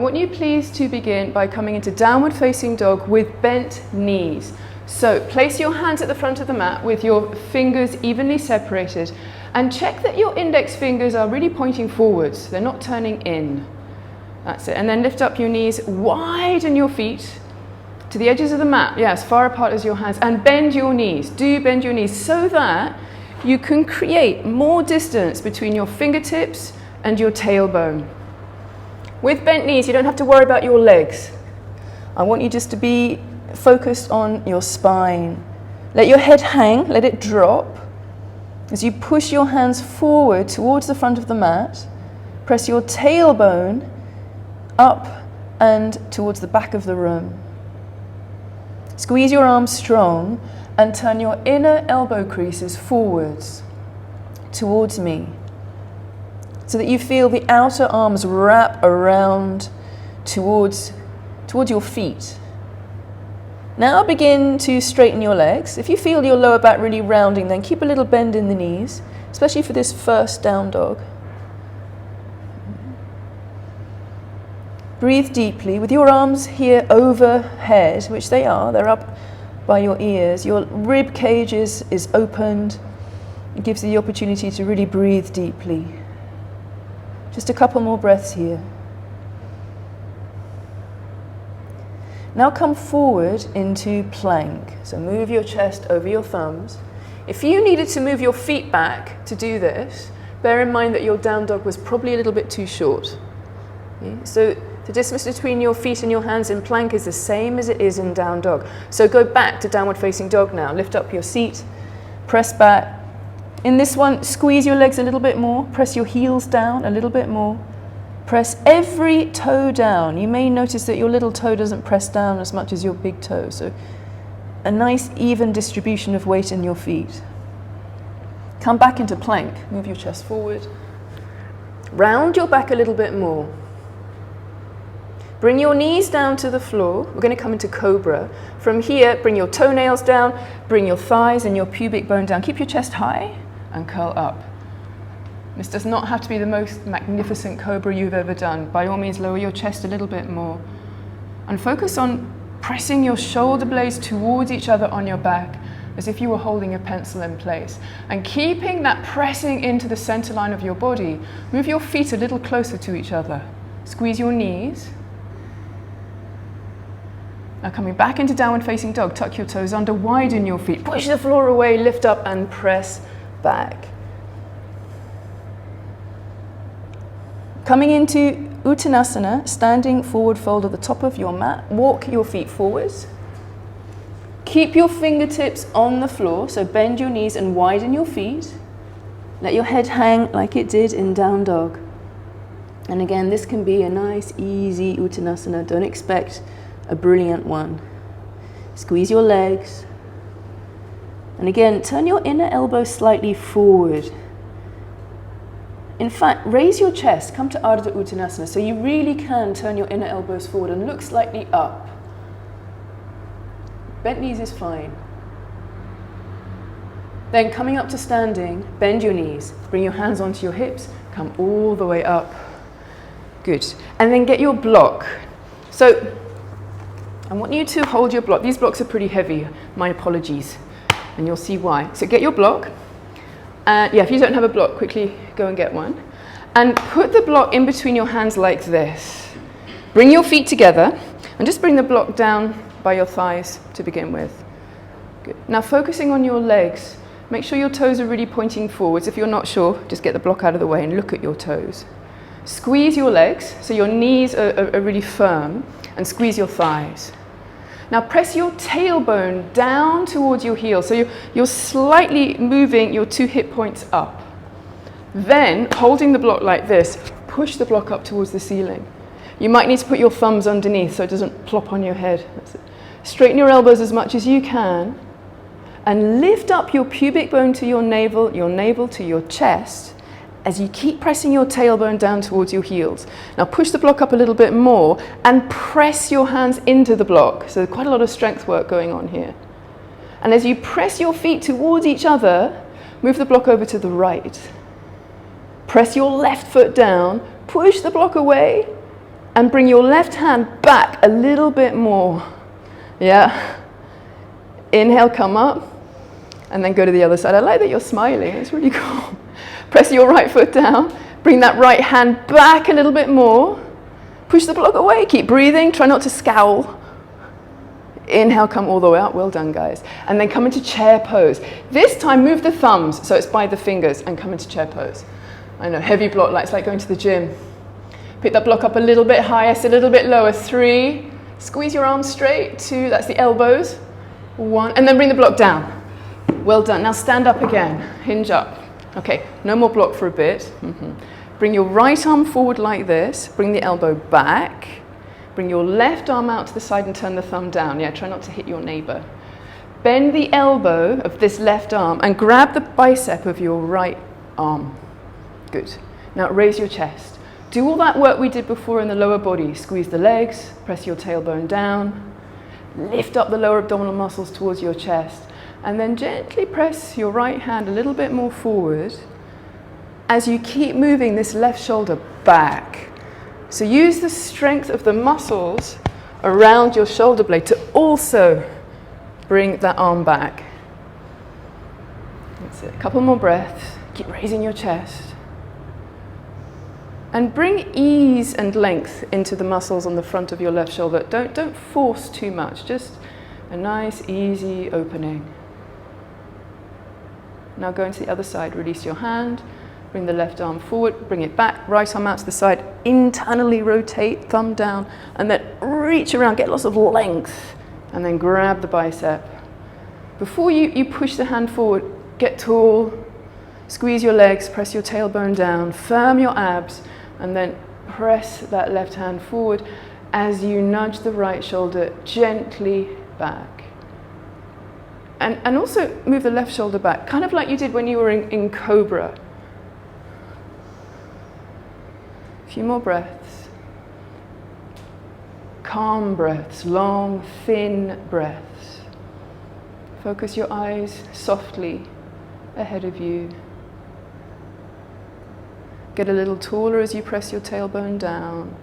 I want you please to begin by coming into downward facing dog with bent knees. So place your hands at the front of the mat with your fingers evenly separated and check that your index fingers are really pointing forwards. They're not turning in. That's it. And then lift up your knees, widen your feet to the edges of the mat, as far apart as your hands, and bend your knees. Do bend your knees so that you can create more distance between your fingertips and your tailbone. With bent knees, you don't have to worry about your legs. I want you just to be focused on your spine. Let your head hang, let it drop. As you push your hands forward towards the front of the mat, press your tailbone up and towards the back of the room. Squeeze your arms strong and turn your inner elbow creases forwards towards me, so that you feel the outer arms wrap around towards your feet. Now begin to straighten your legs. If you feel your lower back really rounding, then keep a little bend in the knees, especially for this first down dog. Breathe deeply with your arms here overhead, which they are, they're up by your ears. Your rib cage is opened. It gives you the opportunity to really breathe deeply. Just a couple more breaths here. Now come forward into plank. So move your chest over your thumbs. If you needed to move your feet back to do this, bear in mind that your down dog was probably a little bit too short. So the distance between your feet and your hands in plank is the same as it is in down dog. So go back to downward facing dog now. Lift up your seat, press back. In this one, squeeze your legs a little bit more, press your heels down a little bit more. Press every toe down. You may notice that your little toe doesn't press down as much as your big toe. So a nice even distribution of weight in your feet. Come back into plank. Move your chest forward. Round your back a little bit more. Bring your knees down to the floor. We're going to come into Cobra. From here, bring your toenails down, bring your thighs and your pubic bone down. Keep your chest high and curl up. This does not have to be the most magnificent Cobra you've ever done. By all means, lower your chest a little bit more. And focus on pressing your shoulder blades towards each other on your back, as if you were holding a pencil in place. And keeping that pressing into the center line of your body, move your feet a little closer to each other. Squeeze your knees. Now coming back into downward facing dog, tuck your toes under, widen your feet, push the floor away, lift up and press back. Coming into Uttanasana, standing forward fold at the top of your mat, walk your feet forwards. Keep your fingertips on the floor, so bend your knees and widen your feet. Let your head hang like it did in down dog. And again, this can be a nice, easy Uttanasana. Don't expect a brilliant one. Squeeze your legs. And again, turn your inner elbow slightly forward. In fact, raise your chest, come to Ardha Uttanasana, so you really can turn your inner elbows forward and look slightly up. Bent knees is fine. Then coming up to standing, bend your knees, bring your hands onto your hips, come all the way up. Good. And then get your block. So I want you to hold your block. These blocks are pretty heavy, my apologies, and you'll see why. So get your block. If you don't have a block, quickly go and get one. And put the block in between your hands like this. Bring your feet together and just bring the block down by your thighs to begin with. Good. Now focusing on your legs, make sure your toes are really pointing forwards. If you're not sure, just get the block out of the way and look at your toes. Squeeze your legs so your knees are really firm, and squeeze your thighs. Now press your tailbone down towards your heel, so you're slightly moving your two hip points up. Then, holding the block like this, push the block up towards the ceiling. You might need to put your thumbs underneath so it doesn't plop on your head. That's it. Straighten your elbows as much as you can, and lift up your pubic bone to your navel to your chest, as you keep pressing your tailbone down towards your heels. Now push the block up a little bit more and press your hands into the block. So quite a lot of strength work going on here. And as you press your feet towards each other, move the block over to the right. Press your left foot down, push the block away, And bring your left hand back a little bit more. Yeah. Inhale, come up. And then go to the other side. I like that you're smiling. It's really cool. Press your right foot down. Bring that right hand back a little bit more. Push the block away. Keep breathing. Try not to scowl. Inhale, come all the way up. Well done, guys. And then come into chair pose. This time, move the thumbs so it's by the fingers and come into chair pose. I know, heavy block, like it's like going to the gym. Pick that block up a little bit higher, sit a little bit lower. 3. Squeeze your arms straight. 2. That's the elbows. 1. And then bring the block down. Well done. Now stand up again. Hinge up. Okay, no more block for a bit. Bring your right arm forward like this. Bring the elbow back. Bring your left arm out to the side and turn the thumb down. Yeah, try not to hit your neighbor. Bend the elbow of this left arm and grab the bicep of your right arm. Good. Now raise your chest. Do all that work we did before in the lower body. Squeeze the legs, press your tailbone down, lift up the lower abdominal muscles towards your chest, and then gently press your right hand a little bit more forward as you keep moving this left shoulder back. So use the strength of the muscles around your shoulder blade to also bring that arm back. That's it. A couple more breaths. Keep raising your chest. And bring ease and length into the muscles on the front of your left shoulder. Don't force too much. Just a nice, easy opening. Now go into the other side. Release your hand. Bring the left arm forward. Bring it back. Right arm out to the side. Internally rotate, thumb down. And then reach around. Get lots of length. And then grab the bicep. Before you push the hand forward, get tall. Squeeze your legs. Press your tailbone down. Firm your abs. And then press that left hand forward as you nudge the right shoulder gently back. And also move the left shoulder back, kind of like you did when you were in Cobra. A few more breaths. Calm breaths, long, thin breaths. Focus your eyes softly ahead of you. Get a little taller as you press your tailbone down.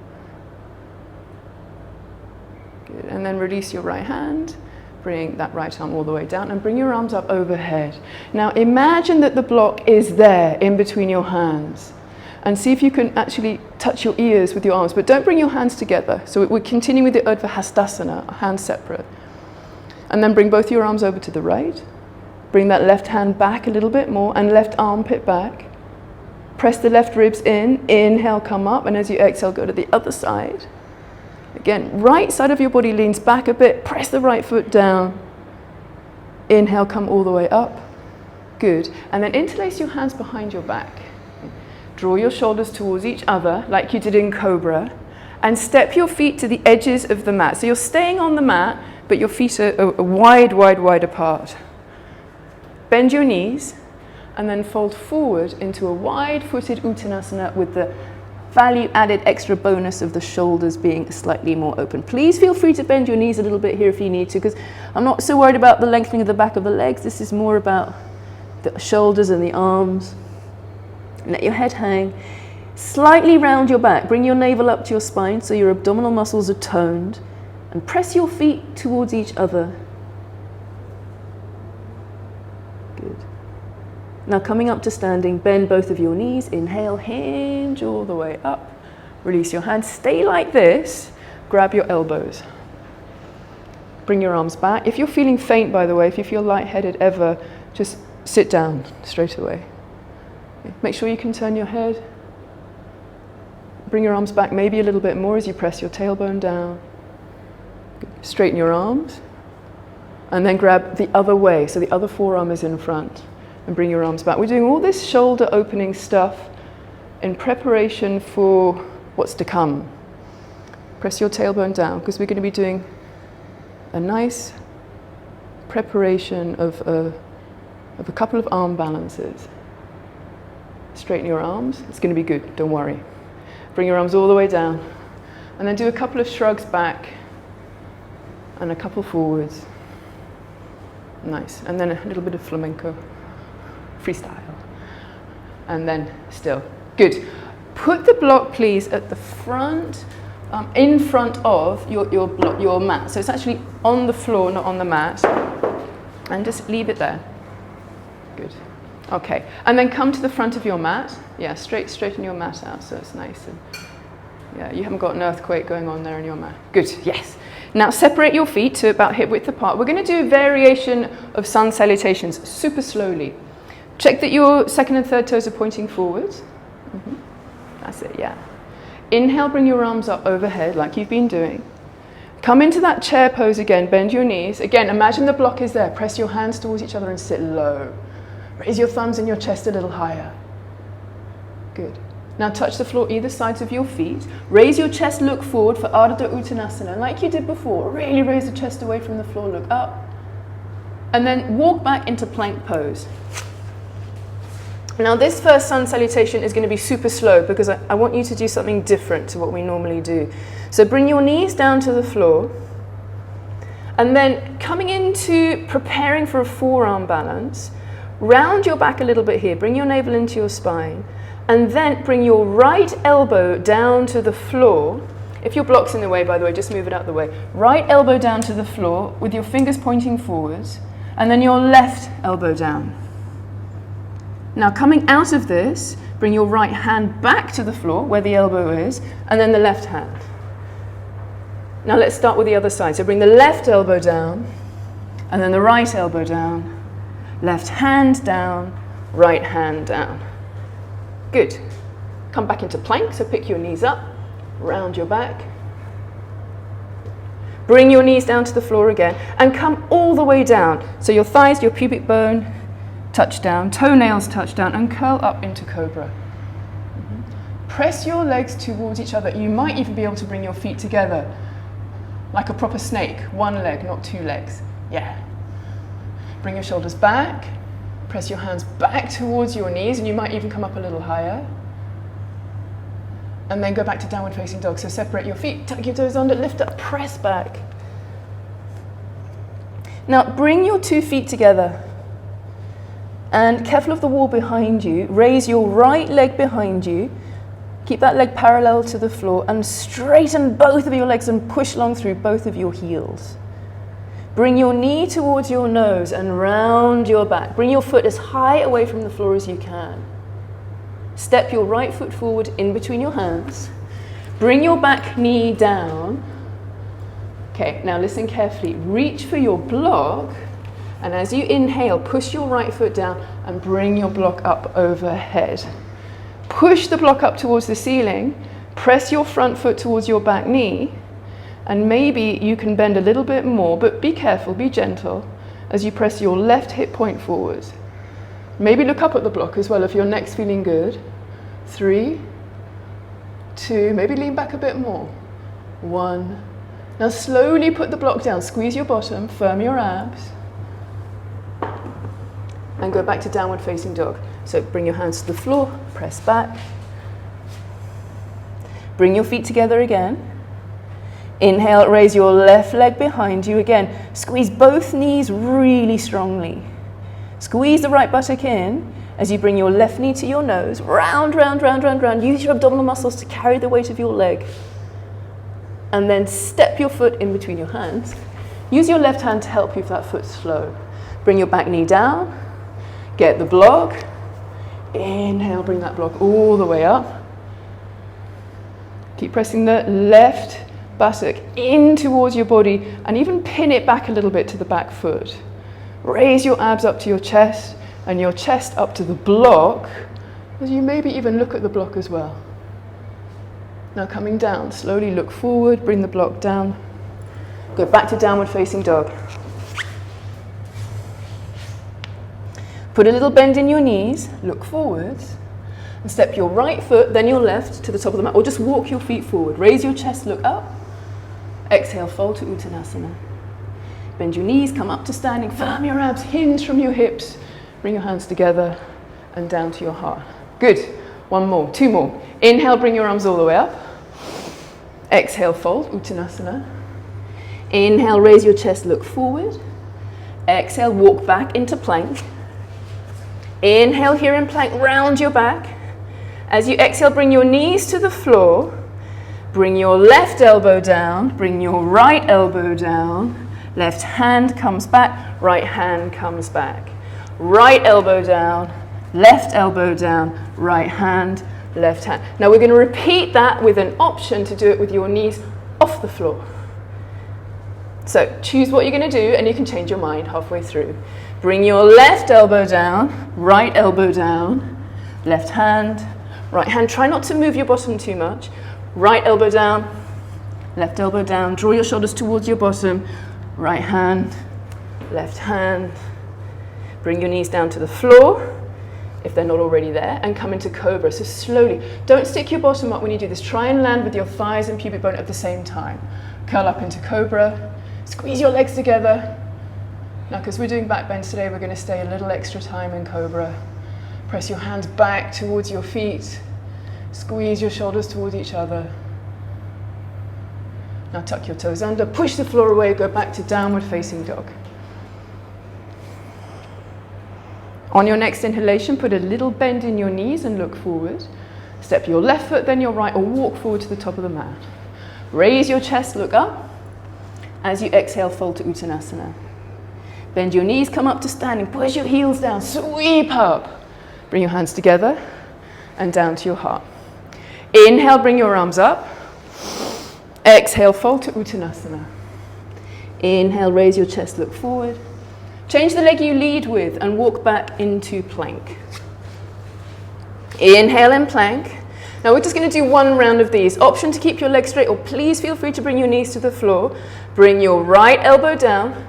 Good. And then release your right hand. Bring that right arm all the way down and bring your arms up overhead. Now imagine that the block is there in between your hands. And see if you can actually touch your ears with your arms, but don't bring your hands together. So we continue with the Urdhva Hastasana, hands separate. And then bring both your arms over to the right. Bring that left hand back a little bit more and left armpit back. Press the left ribs in, inhale, come up, and as you exhale, go to the other side. Again, right side of your body leans back a bit, press the right foot down. Inhale, come all the way up. Good. And then interlace your hands behind your back. Draw your shoulders towards each other, like you did in Cobra, and step your feet to the edges of the mat. So you're staying on the mat, but your feet are wide, wide, wide apart. Bend your knees. And then fold forward into a wide-footed Uttanasana with the value-added extra bonus of the shoulders being slightly more open. Please feel free to bend your knees a little bit here if you need to, because I'm not so worried about the lengthening of the back of the legs. This is more about the shoulders and the arms. Let your head hang. Slightly round your back. Bring your navel up to your spine so your abdominal muscles are toned. And press your feet towards each other. Good. Now coming up to standing, bend both of your knees. Inhale, hinge all the way up. Release your hands. Stay like this. Grab your elbows. Bring your arms back. If you're feeling faint, by the way, if you feel lightheaded ever, just sit down straight away. Make sure you can turn your head. Bring your arms back maybe a little bit more as you press your tailbone down. Straighten your arms. And then grab the other way, so the other forearm is in front. And bring your arms back. We're doing all this shoulder opening stuff in preparation for what's to come. Press your tailbone down, because we're going to be doing a nice preparation of a couple of arm balances. Straighten your arms. It's going to be good, don't worry. Bring your arms all the way down. And then do a couple of shrugs back and a couple forwards. Nice. And then a little bit of flamenco. Freestyle. And then still. Good. Put the block, please, at the front in front of your mat. So it's actually on the floor, not on the mat. And just leave it there. Good. Okay. And then come to the front of your mat. Yeah, straighten your mat out so it's nice. And yeah, you haven't got an earthquake going on there in your mat. Good. Yes. Now separate your feet to about hip width apart. We're going to do a variation of sun salutations super slowly. Check that your second and third toes are pointing forwards. That's it, yeah. Inhale, bring your arms up overhead like you've been doing. Come into that chair pose again, bend your knees. Again, imagine the block is there. Press your hands towards each other and sit low. Raise your thumbs and your chest a little higher. Good. Now touch the floor either sides of your feet. Raise your chest, look forward for Ardha Uttanasana. Like you did before, really raise the chest away from the floor, look up. And then walk back into plank pose. Now this first sun salutation is going to be super slow because I want you to do something different to what we normally do. So bring your knees down to the floor. And then coming into preparing for a forearm balance, round your back a little bit here, bring your navel into your spine. And then bring your right elbow down to the floor. If your block's in the way, by the way, just move it out the way. Right elbow down to the floor with your fingers pointing forwards. And then your left elbow down. Now coming out of this, bring your right hand back to the floor where the elbow is, and then the left hand. Now let's start with the other side. So bring the left elbow down, and then the right elbow down, left hand down, right hand down. Good. Come back into plank, so pick your knees up, round your back. Bring your knees down to the floor again, and come all the way down. So your thighs, your pubic bone, touch down, toenails touch down, and curl up into cobra. Press your legs towards each other. You might even be able to bring your feet together, like a proper snake. One leg, not two legs. Yeah. Bring your shoulders back. Press your hands back towards your knees, and you might even come up a little higher. And then go back to downward facing dog. So separate your feet, tuck your toes under, lift up, press back. Now bring your 2 feet together. And careful of the wall behind you, raise your right leg behind you, keep that leg parallel to the floor, and straighten both of your legs and push long through both of your heels. Bring your knee towards your nose and round your back. Bring your foot as high away from the floor as you can. Step your right foot forward in between your hands. Bring your back knee down. Okay, now listen carefully. Reach for your block. And as you inhale, push your right foot down and bring your block up overhead. Push the block up towards the ceiling, press your front foot towards your back knee, and maybe you can bend a little bit more, but be careful, be gentle, as you press your left hip point forward. Maybe look up at the block as well if your neck's feeling good. 3, 2, maybe lean back a bit more. 1. Now slowly put the block down, squeeze your bottom, firm your abs. And go back to downward facing dog. So bring your hands to the floor, press back. Bring your feet together again. Inhale, raise your left leg behind you again. Squeeze both knees really strongly. Squeeze the right buttock in as you bring your left knee to your nose. Round, round, round, round, round. Use your abdominal muscles to carry the weight of your leg. And then step your foot in between your hands. Use your left hand to help you if that foot's slow. Bring your back knee down. Get the block. Inhale, bring that block all the way up. Keep pressing the left buttock in towards your body and even pin it back a little bit to the back foot. Raise your abs up to your chest and your chest up to the block, as you maybe even look at the block as well. Now coming down, slowly look forward, bring the block down. Go back to downward facing dog. Put a little bend in your knees, look forwards, and step your right foot, then your left to the top of the mat, or just walk your feet forward. Raise your chest, look up. Exhale, fold to Uttanasana. Bend your knees, come up to standing, firm your abs, hinge from your hips. Bring your hands together and down to your heart. Good. 1 more, 2 more. Inhale, bring your arms all the way up. Exhale, fold, Uttanasana. Inhale, raise your chest, look forward. Exhale, walk back into plank. Inhale here in plank, round your back. As you exhale, bring your knees to the floor Bring your left elbow down, bring your right elbow down, left hand comes back, right hand comes back. Right elbow down, left elbow down, right hand, left hand. Now we're going to repeat that with an option to do it with your knees off the floor. So choose what you're going to do and you can change your mind halfway through. Bring your left elbow down, right elbow down, left hand, right hand. Try not to move your bottom too much. Right elbow down, left elbow down. Draw your shoulders towards your bottom. Right hand, left hand. Bring your knees down to the floor, if they're not already there, and come into Cobra. So slowly, don't stick your bottom up when you do this. Try and land with your thighs and pubic bone at the same time. Curl up into Cobra. Squeeze your legs together. Now, because we're doing back bends today, we're going to stay a little extra time in Cobra. Press your hands back towards your feet. Squeeze your shoulders towards each other. Now tuck your toes under, push the floor away, go back to downward facing dog. On your next inhalation, put a little bend in your knees and look forward. Step your left foot, then your right, or walk forward to the top of the mat. Raise your chest, look up. As you exhale, fold to Uttanasana. Bend your knees, come up to standing, push your heels down, sweep up. Bring your hands together and down to your heart. Inhale, bring your arms up. Exhale, fold to Uttanasana. Inhale, raise your chest, look forward. Change the leg you lead with and walk back into plank. Inhale in plank. Now we're just going to do one round of these. Option to keep your legs straight, or please feel free to bring your knees to the floor. Bring your right elbow down.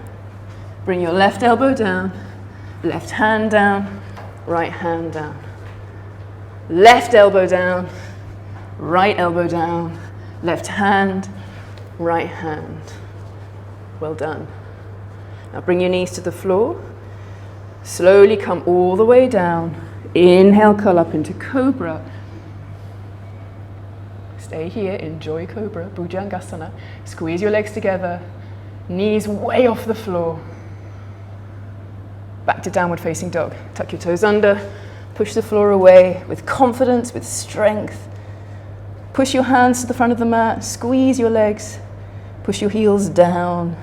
Bring your left elbow down. Left hand down. Right hand down. Left elbow down. Right elbow down. Left hand. Right hand. Well done. Now bring your knees to the floor. Slowly come all the way down. Inhale, curl up into Cobra. Stay here, enjoy Cobra Bhujangasana. Squeeze your legs together. Knees way off the floor. Back to downward facing dog. Tuck your toes under. Push the floor away with confidence, with strength. Push your hands to the front of the mat. Squeeze your legs. Push your heels down.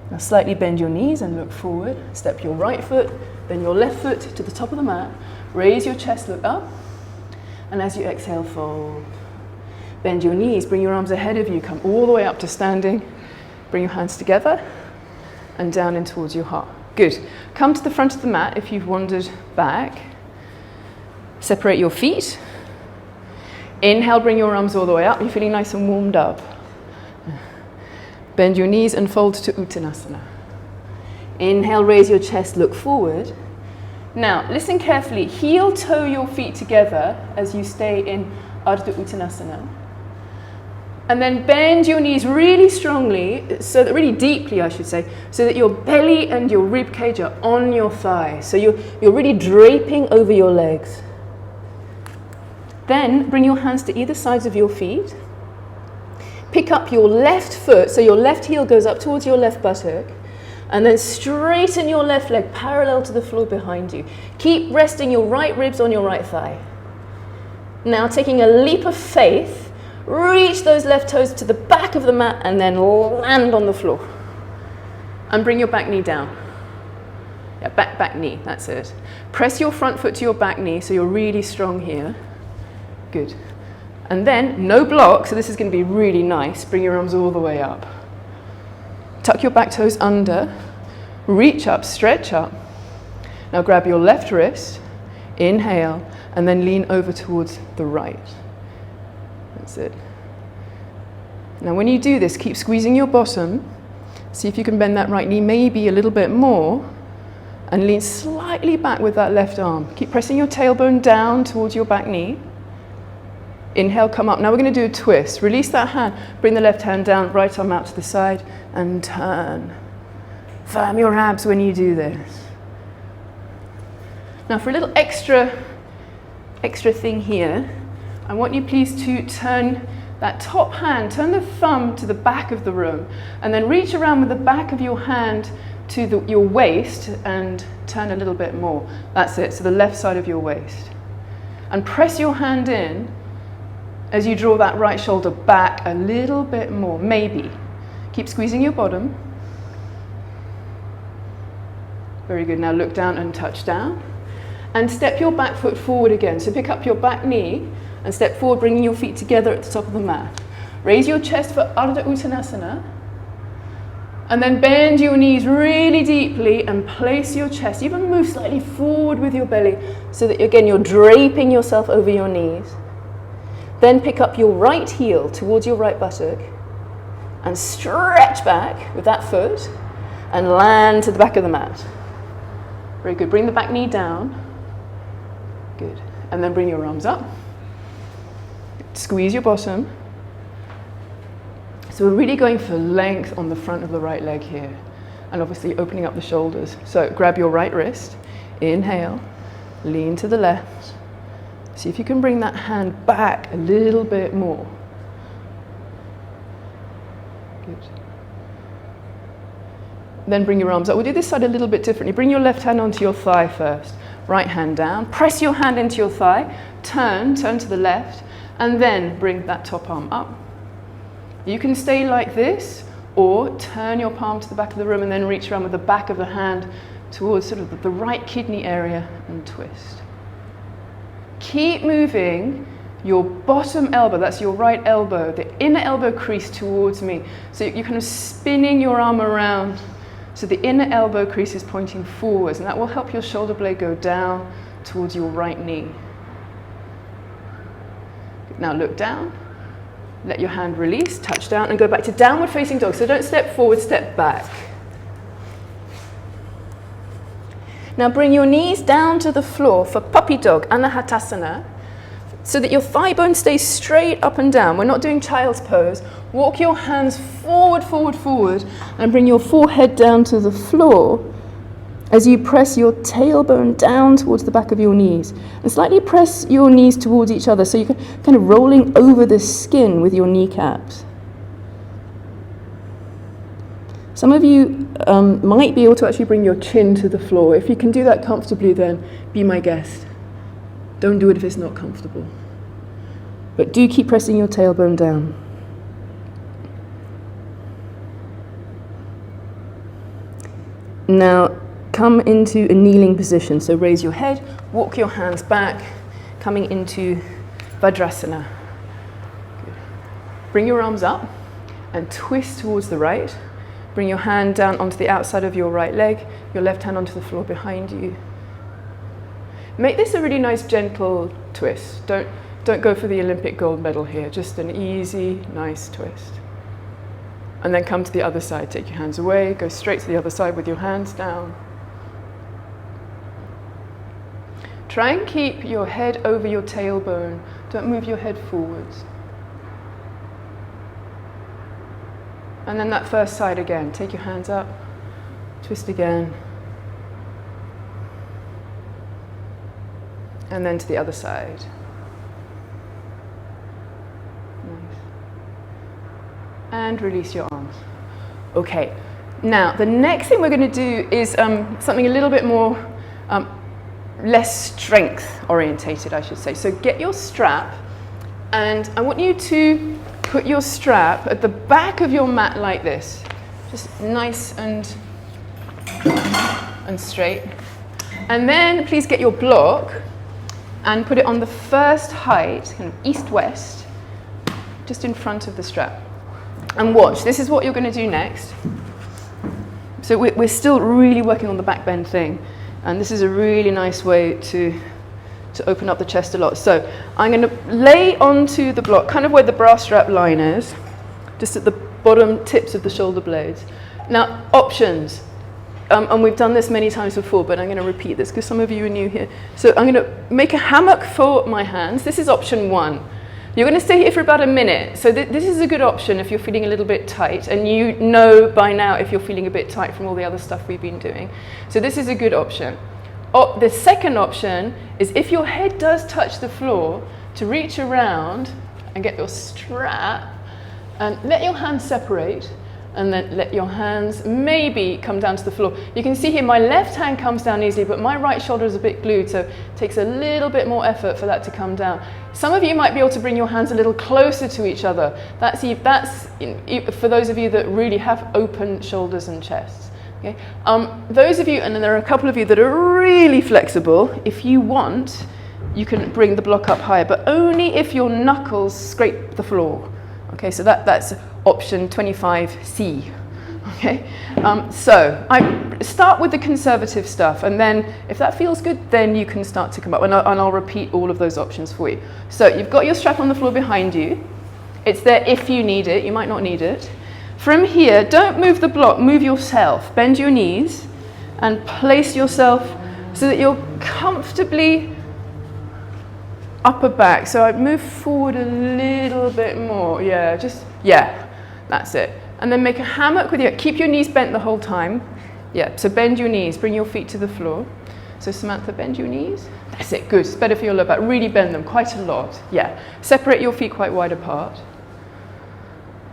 Now slightly bend your knees and look forward. Step your right foot, then your left foot to the top of the mat. Raise your chest, look up. And as you exhale, fold. Bend your knees, bring your arms ahead of you. Come all the way up to standing. Bring your hands together and down in towards your heart. Good. Come to the front of the mat if you've wandered back. Separate your feet. Inhale, bring your arms all the way up. You're feeling nice and warmed up. Bend your knees and fold to Uttanasana. Inhale, raise your chest, look forward. Now, listen carefully. Heel toe your feet together as you stay in Ardha Uttanasana. And then bend your knees really strongly, really deeply I should say, so that your belly and your rib cage are on your thighs. So you're really draping over your legs. Then bring your hands to either sides of your feet. Pick up your left foot, so your left heel goes up towards your left buttock, and then straighten your left leg parallel to the floor behind you. Keep resting your right ribs on your right thigh. Now taking a leap of faith, reach those left toes to the back of the mat and then land on the floor. And bring your back knee down. Yeah, back knee, that's it. Press your front foot to your back knee so you're really strong here. Good. And then, no block, so this is going to be really nice. Bring your arms all the way up. Tuck your back toes under. Reach up, stretch up. Now grab your left wrist, inhale, and then lean over towards the right. That's it. Now when you do this, keep squeezing your bottom. See if you can bend that right knee maybe a little bit more. And lean slightly back with that left arm. Keep pressing your tailbone down towards your back knee. Inhale, come up. Now we're going to do a twist. Release that hand. Bring the left hand down, right arm out to the side, and turn. Firm your abs when you do this. Now for a little extra thing here, I want you please to turn that top hand, turn the thumb to the back of the room, and then reach around with the back of your hand to your waist and turn a little bit more. That's it, so the left side of your waist. And press your hand in as you draw that right shoulder back a little bit more, maybe. Keep squeezing your bottom. Very good. Now look down and touch down. And step your back foot forward again. So pick up your back knee and step forward, bringing your feet together at the top of the mat. Raise your chest for Ardha Uttanasana. And then bend your knees really deeply and place your chest. Even move slightly forward with your belly so that, again, you're draping yourself over your knees. Then pick up your right heel towards your right buttock and stretch back with that foot and land to the back of the mat. Very good. Bring the back knee down. Good. And then bring your arms up. Squeeze your bottom. So we're really going for length on the front of the right leg here. And obviously opening up the shoulders. So grab your right wrist. Inhale. Lean to the left. See if you can bring that hand back a little bit more. Good. Then bring your arms up. We'll do this side a little bit differently. Bring your left hand onto your thigh first. Right hand down. Press your hand into your thigh. Turn to the left. And then bring that top arm up. You can stay like this, or turn your palm to the back of the room and then reach around with the back of the hand towards sort of the right kidney area and twist. Keep moving your bottom elbow, that's your right elbow, the inner elbow crease towards me. So you're kind of spinning your arm around. So the inner elbow crease is pointing forwards, and that will help your shoulder blade go down towards your right knee. Now look down, let your hand release, touch down, and go back to downward facing dog. So don't step forward, step back. Now bring your knees down to the floor for puppy dog, Anahatasana, so that your thigh bone stays straight up and down. We're not doing child's pose. Walk your hands forward, forward, forward, and bring your forehead down to the floor as you press your tailbone down towards the back of your knees. And slightly press your knees towards each other so you're kind of rolling over the skin with your kneecaps. Some of you might be able to actually bring your chin to the floor. If you can do that comfortably, then be my guest. Don't do it if it's not comfortable. But do keep pressing your tailbone down. Now, come into a kneeling position. So raise your head, walk your hands back, coming into Vajrasana. Good. Bring your arms up and twist towards the right. Bring your hand down onto the outside of your right leg, your left hand onto the floor behind you. Make this a really nice, gentle twist. Don't go for the Olympic gold medal here, just an easy, nice twist. And then come to the other side. Take your hands away, go straight to the other side with your hands down. Try and keep your head over your tailbone. Don't move your head forwards. And then that first side again. Take your hands up, twist again. And then to the other side. Nice. And release your arms. Okay, now the next thing we're going to do is something a little bit more, less strength orientated, I should say. So get your strap, and I want you to put your strap at the back of your mat like this. Just nice and straight. And then please get your block and put it on the first height, kind of east-west, just in front of the strap. And watch, this is what you're going to do next. So we're still really working on the back bend thing, and this is a really nice way to open up the chest a lot. So I'm going to lay onto the block, kind of where the bra strap line is, just at the bottom tips of the shoulder blades. Now, options. And we've done this many times before, but I'm going to repeat this because some of you are new here. So I'm going to make a hammock for my hands. This is option 1. You're going to stay here for about a minute. So this is a good option if you're feeling a little bit tight, and you know by now if you're feeling a bit tight from all the other stuff we've been doing. So this is a good option. The second option is if your head does touch the floor, to reach around and get your strap and let your hands separate and then let your hands maybe come down to the floor. You can see here my left hand comes down easily, but my right shoulder is a bit glued, so it takes a little bit more effort for that to come down. Some of you might be able to bring your hands a little closer to each other. That's for those of you that really have open shoulders and chests. Okay? Those of you, and then there are a couple of you that are really flexible, if you want, you can bring the block up higher, but only if your knuckles scrape the floor. Okay, so that's option 25C. Okay, so I start with the conservative stuff, and then if that feels good, then you can start to come up, and I'll repeat all of those options for you. So you've got your strap on the floor behind you. It's there if you need it. You might not need it. From here, don't move the block, move yourself. Bend your knees and place yourself so that you're comfortably upper back. So I'd move forward a little bit more. Yeah, that's it. And then make a hammock with keep your knees bent the whole time. Yeah, so bend your knees, bring your feet to the floor. So Samantha, bend your knees. That's it, good. It's better for your lower back. Really bend them quite a lot. Yeah, separate your feet quite wide apart.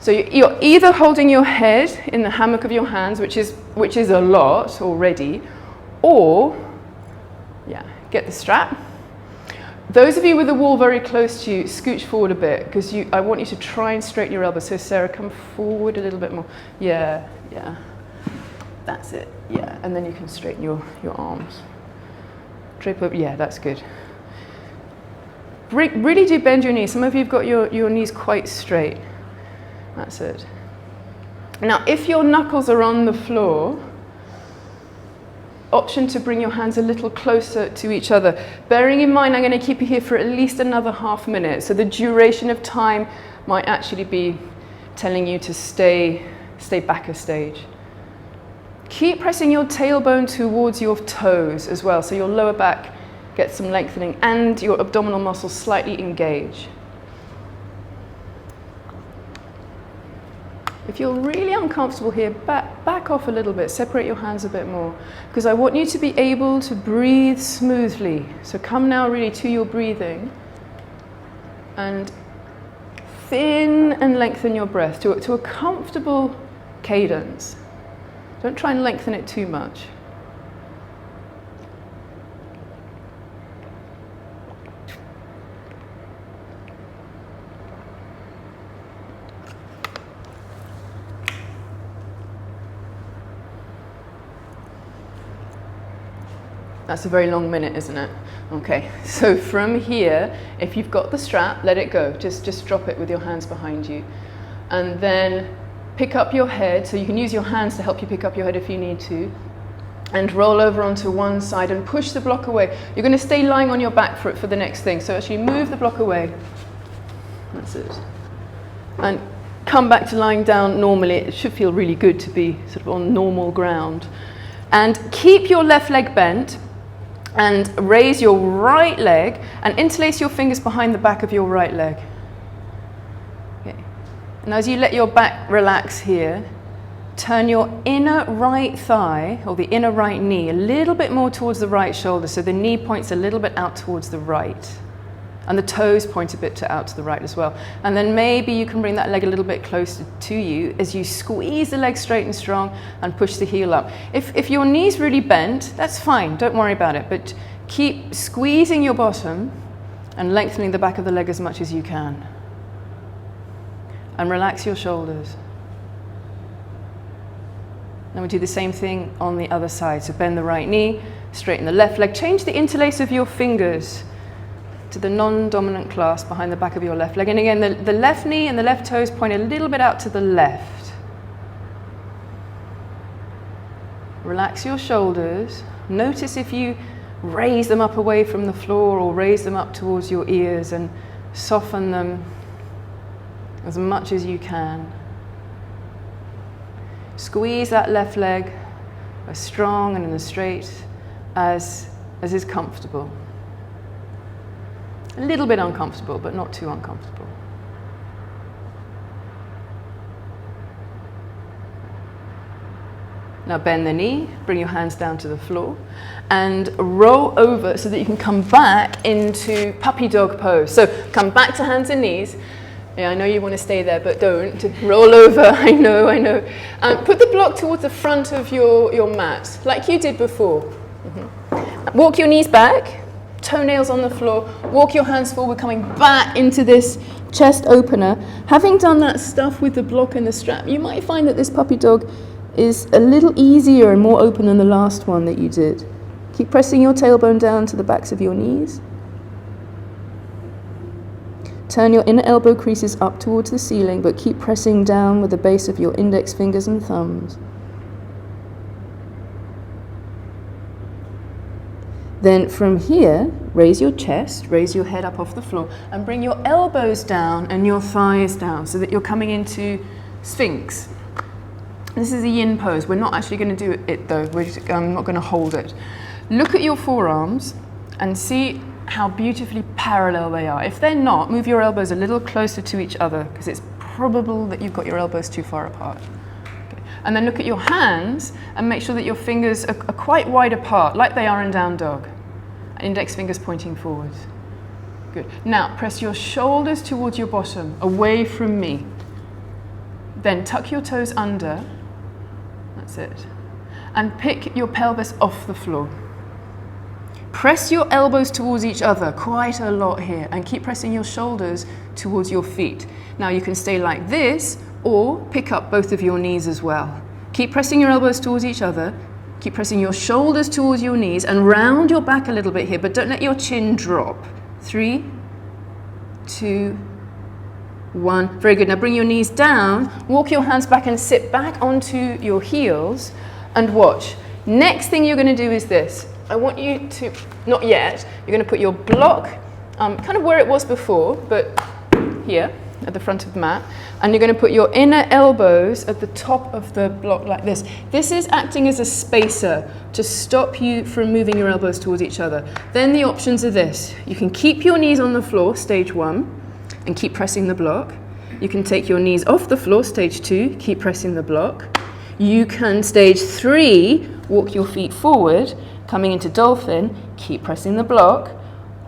So you're either holding your head in the hammock of your hands, which is a lot already, or, get the strap. Those of you with the wall very close to you, scooch forward a bit, because I want you to try and straighten your elbows. So Sarah, come forward a little bit more. Yeah. That's it, yeah. And then you can straighten your arms. Drape over, yeah, that's good. Really do bend your knees. Some of you have got your knees quite straight. That's it. Now, if your knuckles are on the floor, option to bring your hands a little closer to each other. Bearing in mind, I'm going to keep you here for at least another half minute. So the duration of time might actually be telling you to stay back a stage. Keep pressing your tailbone towards your toes as well, so your lower back gets some lengthening and your abdominal muscles slightly engage. If you're really uncomfortable here, back off a little bit, separate your hands a bit more, because I want you to be able to breathe smoothly. So come now really to your breathing and thin and lengthen your breath to a comfortable cadence. Don't try and lengthen it too much. That's a very long minute, isn't it? Okay, so from here, if you've got the strap, let it go. Just drop it with your hands behind you. And then pick up your head, so you can use your hands to help you pick up your head if you need to. And roll over onto one side and push the block away. You're going to stay lying on your back for the next thing. So actually move the block away. That's it. And come back to lying down normally. It should feel really good to be sort of on normal ground. And keep your left leg bent. And raise your right leg and interlace your fingers behind the back of your right leg. Okay. And as you let your back relax here, turn your inner right thigh or the inner right knee a little bit more towards the right shoulder, so the knee points a little bit out towards the right. And the toes point a bit out to the right as well. And then maybe you can bring that leg a little bit closer to you as you squeeze the leg straight and strong and push the heel up. If your knee's really bent, that's fine, don't worry about it. But keep squeezing your bottom and lengthening the back of the leg as much as you can. And relax your shoulders. Then we do the same thing on the other side. So bend the right knee, straighten the left leg. Change the interlace of your fingers to the non-dominant clasp behind the back of your left leg. And again, the left knee and the left toes point a little bit out to the left. Relax your shoulders. Notice if you raise them up away from the floor or raise them up towards your ears, and soften them as much as you can. Squeeze that left leg as strong and as straight as is comfortable. A little bit uncomfortable, but not too uncomfortable. Now bend the knee, bring your hands down to the floor, and roll over so that you can come back into puppy dog pose. So come back to hands and knees, Yeah, I know you want to stay there, but don't. Roll over, I know. Put the block towards the front of your mat, like you did before. Walk your knees back, toenails on the floor, walk your hands forward, coming back into this chest opener. Having done that stuff with the block and the strap, you might find that this puppy dog is a little easier and more open than the last one that you did. Keep pressing your tailbone down to the backs of your knees. Turn your inner elbow creases up towards the ceiling, but keep pressing down with the base of your index fingers and thumbs. Then from here, raise your chest, raise your head up off the floor, and bring your elbows down and your thighs down so that you're coming into Sphinx. This is a yin pose. We're not actually going to do it though. I'm not going to hold it. Look at your forearms and see how beautifully parallel they are. If they're not, move your elbows a little closer to each other because it's probable that you've got your elbows too far apart. Okay. And then look at your hands and make sure that your fingers are quite wide apart, like they are in down dog. Index fingers pointing forward. Good. Now press your shoulders towards your bottom, away from me. Then tuck your toes under. That's it. And pick your pelvis off the floor. Press your elbows towards each other, quite a lot here, and keep pressing your shoulders towards your feet. Now you can stay like this, or pick up both of your knees as well. Keep pressing your elbows towards each other, keep pressing your shoulders towards your knees, and round your back a little bit here, but don't let your chin drop. 3, 2, 1. Very good. Now bring your knees down, walk your hands back and sit back onto your heels, and watch. Next thing you're going to do is this. I want you to, not yet, you're going to put your block kind of where it was before, but here at the front of the mat, and you're going to put your inner elbows at the top of the block like this. This is acting as a spacer to stop you from moving your elbows towards each other. Then the options are this. You can keep your knees on the floor, stage 1, and keep pressing the block. You can take your knees off the floor, stage 2, keep pressing the block. You can, stage 3, walk your feet forward, coming into dolphin, keep pressing the block,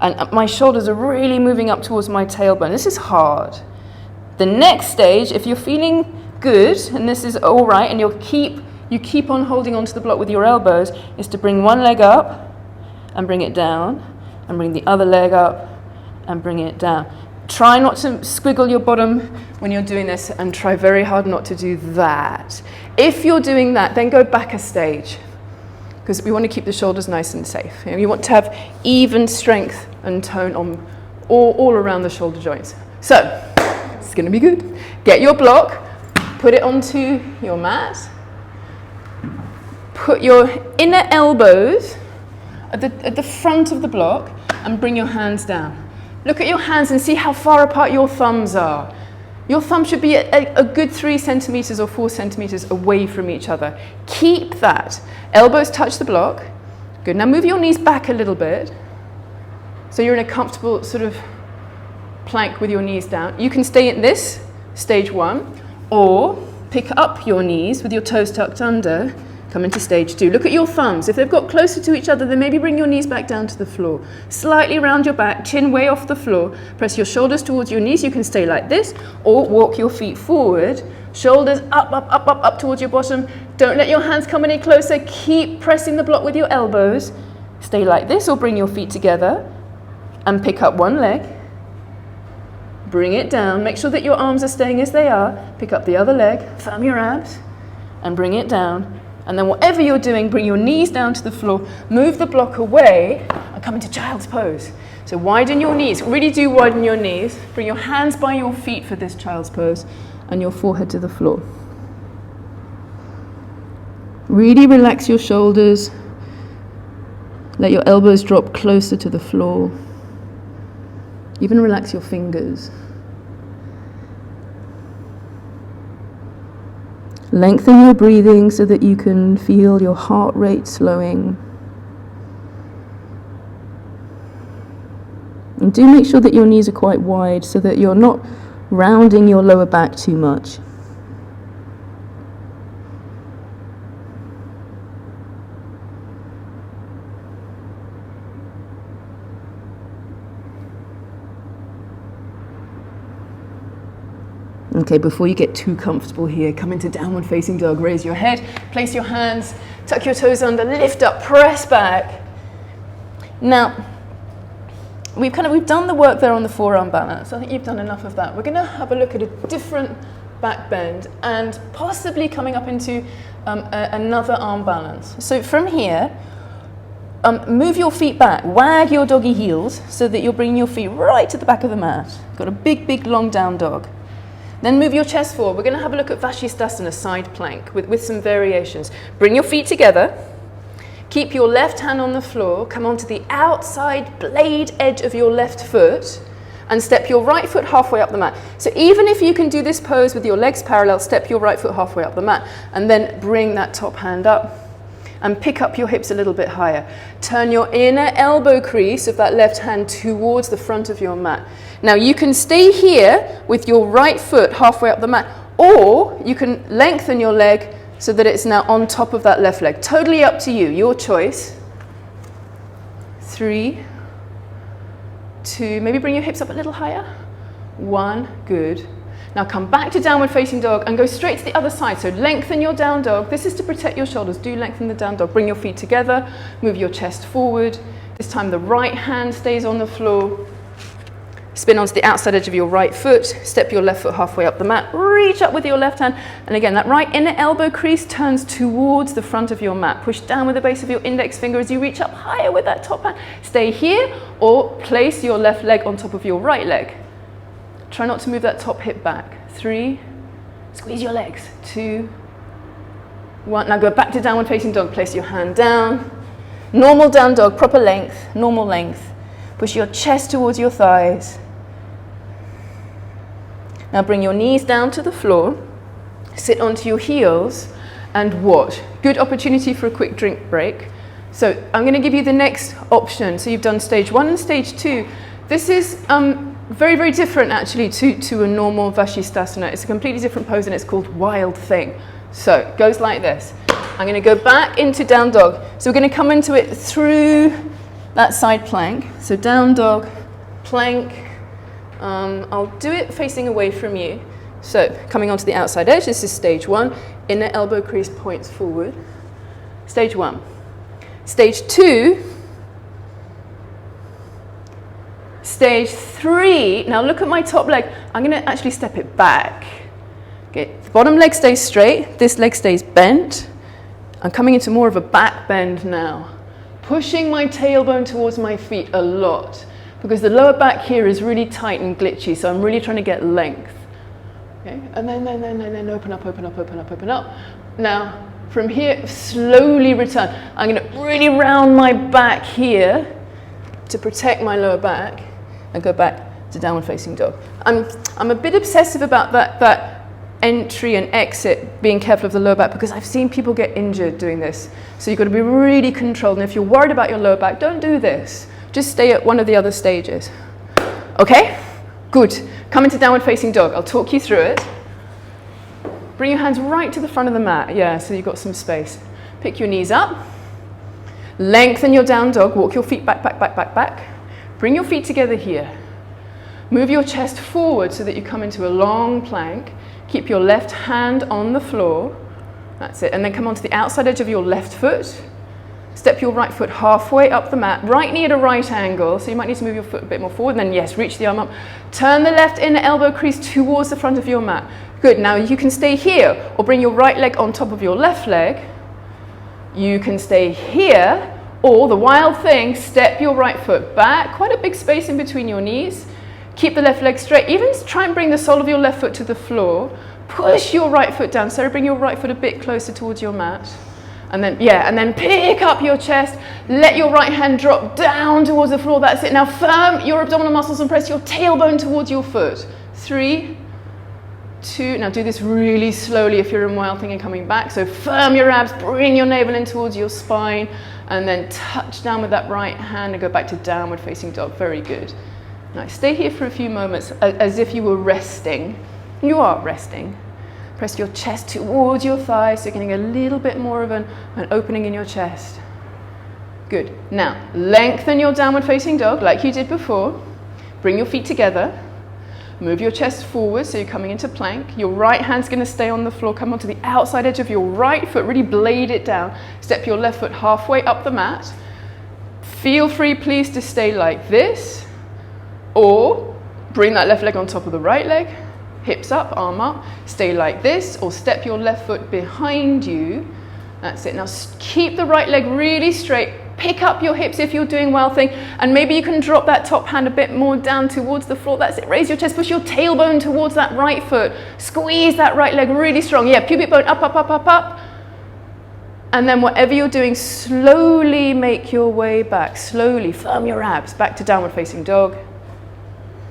and my shoulders are really moving up towards my tailbone. This is hard. The next stage, if you're feeling good, and this is all right, and you keep on holding onto the block with your elbows, is to bring one leg up, and bring it down, and bring the other leg up, and bring it down. Try not to squiggle your bottom when you're doing this, and try very hard not to do that. If you're doing that, then go back a stage, because we want to keep the shoulders nice and safe. You want to have even strength and tone on all around the shoulder joints. So, it's going to be good. Get your block, put it onto your mat, put your inner elbows at the front of the block, and bring your hands down. Look at your hands and see how far apart your thumbs are. Your thumb should be a good 3 centimeters or 4 centimeters away from each other. Keep that. Elbows touch the block. Good. Now move your knees back a little bit. So you're in a comfortable sort of plank with your knees down. You can stay in this, stage 1, or pick up your knees with your toes tucked under, come into stage 2. Look at your thumbs. If they've got closer to each other, then maybe bring your knees back down to the floor. Slightly round your back, chin way off the floor. Press your shoulders towards your knees. You can stay like this, or walk your feet forward. Shoulders up towards your bottom. Don't let your hands come any closer. Keep pressing the block with your elbows. Stay like this, or bring your feet together and pick up one leg. Bring it down. Make sure that your arms are staying as they are. Pick up the other leg, firm your abs, and bring it down. And then whatever you're doing, bring your knees down to the floor, move the block away, and come into child's pose. So widen your knees, really do widen your knees. Bring your hands by your feet for this child's pose, and your forehead to the floor. Really relax your shoulders. Let your elbows drop closer to the floor. Even relax your fingers. Lengthen your breathing so that you can feel your heart rate slowing. And do make sure that your knees are quite wide so that you're not rounding your lower back too much. Okay, before you get too comfortable here, come into downward facing dog, raise your head, place your hands, tuck your toes under, lift up, press back. Now, we've done the work there on the forearm balance. I think you've done enough of that. We're going to have a look at a different back bend and possibly coming up into another arm balance. So from here, move your feet back, wag your doggy heels so that you're bringing your feet right to the back of the mat. Got a big, big long down dog. Then move your chest forward. We're going to have a look at Vashisthasana, side plank, with some variations. Bring your feet together. Keep your left hand on the floor. Come onto the outside blade edge of your left foot and step your right foot halfway up the mat. So even if you can do this pose with your legs parallel, step your right foot halfway up the mat and then bring that top hand up and pick up your hips a little bit higher. Turn your inner elbow crease of that left hand towards the front of your mat. Now you can stay here with your right foot halfway up the mat, or you can lengthen your leg so that it's now on top of that left leg. Totally up to you, your choice. 3, 2, maybe bring your hips up a little higher. 1, good. Now come back to downward facing dog and go straight to the other side. So lengthen your down dog. This is to protect your shoulders. Do lengthen the down dog. Bring your feet together, move your chest forward. This time the right hand stays on the floor. Spin onto the outside edge of your right foot, step your left foot halfway up the mat, reach up with your left hand, and again that right inner elbow crease turns towards the front of your mat. Push down with the base of your index finger as you reach up higher with that top hand. Stay here or place your left leg on top of your right leg. Try not to move that top hip back. 3, squeeze your legs. 2, 1. Now go back to downward facing dog, place your hand down. Normal down dog, proper length, normal length. Push your chest towards your thighs. Now bring your knees down to the floor, sit onto your heels and watch. Good opportunity for a quick drink break. So I'm going to give you the next option. So you've done stage 1 and stage 2. This is very, very different actually to a normal Vashisthasana. It's a completely different pose and it's called Wild Thing. So it goes like this. I'm going to go back into down dog. So we're going to come into it through that side plank. So down dog, plank. I'll do it facing away from you. So coming onto the outside edge, this is stage 1. Inner elbow crease points forward. Stage 1. Stage 2. Stage 3. Now look at my top leg. I'm going to actually step it back. Okay, the bottom leg stays straight. This leg stays bent. I'm coming into more of a back bend now. Pushing my tailbone towards my feet a lot, because the lower back here is really tight and glitchy, so I'm really trying to get length. Okay, and then open up, open up, open up, open up. Now, from here, slowly return. I'm going to really round my back here to protect my lower back and go back to downward facing dog. I'm a bit obsessive about that entry and exit, being careful of the lower back, because I've seen people get injured doing this. So you've got to be really controlled. And if you're worried about your lower back, don't do this. Just stay at one of the other stages. Okay? Good. Come into downward facing dog. I'll talk you through it. Bring your hands right to the front of the mat. Yeah, so you've got some space. Pick your knees up. Lengthen your down dog. Walk your feet back, back, back, back, back. Bring your feet together here. Move your chest forward so that you come into a long plank. Keep your left hand on the floor. That's it. And then come onto the outside edge of your left foot. Step your right foot halfway up the mat. Right knee at a right angle. So you might need to move your foot a bit more forward. And then yes, reach the arm up. Turn the left inner elbow crease towards the front of your mat. Good. Now you can stay here or bring your right leg on top of your left leg. You can stay here, or the wild thing, step your right foot back. Quite a big space in between your knees. Keep the left leg straight. Even try and bring the sole of your left foot to the floor. Push your right foot down. So bring your right foot a bit closer towards your mat. And then, yeah, and then pick up your chest. Let your right hand drop down towards the floor. That's it. Now firm your abdominal muscles and press your tailbone towards your foot. 3, 2. Now do this really slowly if you're in wild thing and coming back. So firm your abs, bring your navel in towards your spine, and then touch down with that right hand and go back to downward facing dog. Very good. Now stay here for a few moments as if you were resting. You are resting. Press your chest towards your thighs, so you're getting a little bit more of an opening in your chest. Good. Now, lengthen your downward facing dog like you did before. Bring your feet together. Move your chest forward, so you're coming into plank. Your right hand's going to stay on the floor. Come onto the outside edge of your right foot, really blade it down. Step your left foot halfway up the mat. Feel free, please, to stay like this, or bring that left leg on top of the right leg, hips up, arm up, stay like this, or step your left foot behind you. That's it. Now keep the right leg really straight. Pick up your hips if you're doing well thing, and maybe you can drop that top hand a bit more down towards the floor. That's it. Raise your chest, push your tailbone towards that right foot. Squeeze that right leg really strong. Yeah, pubic bone up, up, up, up, up. And then whatever you're doing, slowly make your way back. Slowly firm your abs. Back to downward facing dog.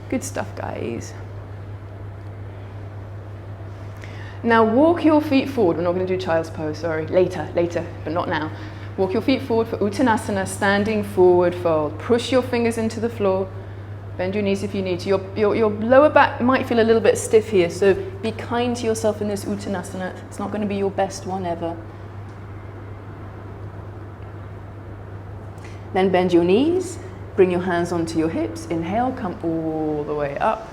Good stuff, guys. Now walk your feet forward. We're not going to do child's pose, sorry. Later, but not now. Walk your feet forward for Uttanasana, standing forward fold. Push your fingers into the floor. Bend your knees if you need to. Your lower back might feel a little bit stiff here, so be kind to yourself in this Uttanasana. It's not going to be your best one ever. Then bend your knees. Bring your hands onto your hips. Inhale, come all the way up.